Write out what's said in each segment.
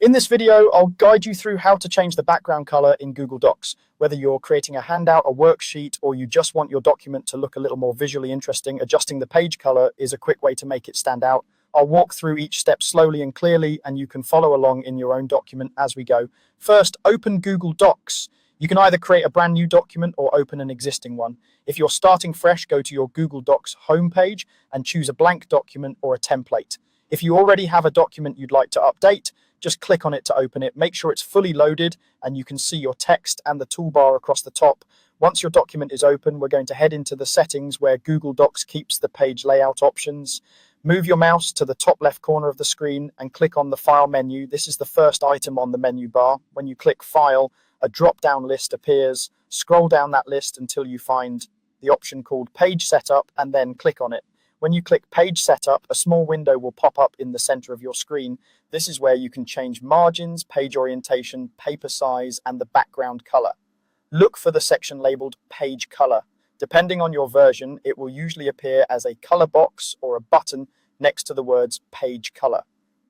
In this video, I'll guide you through how to change the background color in Google Docs. Whether you're creating a handout, a worksheet, or you just want your document to look a little more visually interesting, adjusting the page color is a quick way to make it stand out. I'll walk through each step slowly and clearly, and you can follow along in your own document as we go. First, open Google Docs. You can either create a brand new document or open an existing one. If you're starting fresh, go to your Google Docs homepage and choose a blank document or a template. If you already have a document you'd like to update, just click on it to open it. Make sure it's fully loaded and you can see your text and the toolbar across the top. Once your document is open, we're going to head into the settings where Google Docs keeps the page layout options. Move your mouse to the top left corner of the screen and click on the File menu. This is the first item on the menu bar. When you click File, a drop-down list appears. Scroll down that list until you find the option called Page Setup and then click on it. When you click Page Setup, a small window will pop up in the center of your screen. This is where you can change margins, page orientation, paper size, and the background color. Look for the section labeled Page Color. Depending on your version, it will usually appear as a color box or a button next to the words Page Color.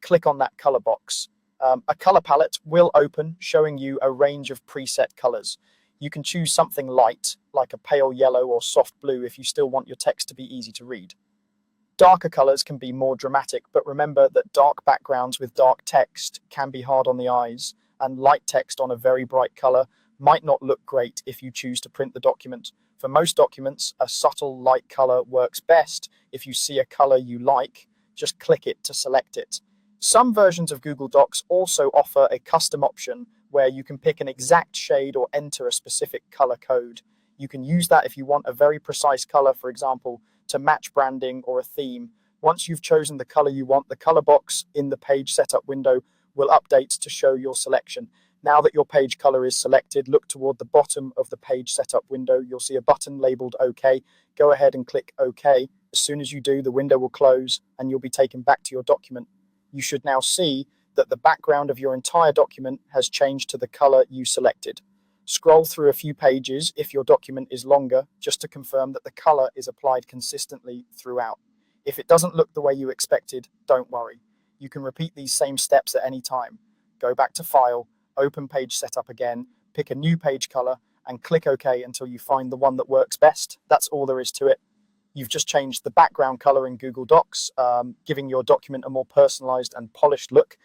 Click on that color box. A color palette will open, showing you a range of preset colors. You can choose something light, like a pale yellow or soft blue if you still want your text to be easy to read. Darker colors can be more dramatic, but remember that dark backgrounds with dark text can be hard on the eyes, and light text on a very bright color might not look great if you choose to print the document. For most documents, a subtle light color works best. If you see a color you like, just click it to select it. Some versions of Google Docs also offer a custom option where you can pick an exact shade or enter a specific color code. You can use that if you want a very precise color, for example, to match branding or a theme. Once you've chosen the color you want, the color box in the page setup window will update to show your selection. Now that your page color is selected, look toward the bottom of the page setup window. You'll see a button labeled OK. Go ahead and click OK. As soon as you do, the window will close and you'll be taken back to your document. You should now see that the background of your entire document has changed to the color you selected. Scroll through a few pages if your document is longer, just to confirm that the color is applied consistently throughout. If it doesn't look the way you expected, don't worry. You can repeat these same steps at any time. Go back to File, open Page Setup again, pick a new page color, and click OK until you find the one that works best. That's all there is to it. You've just changed the background color in Google Docs, giving your document a more personalized and polished look.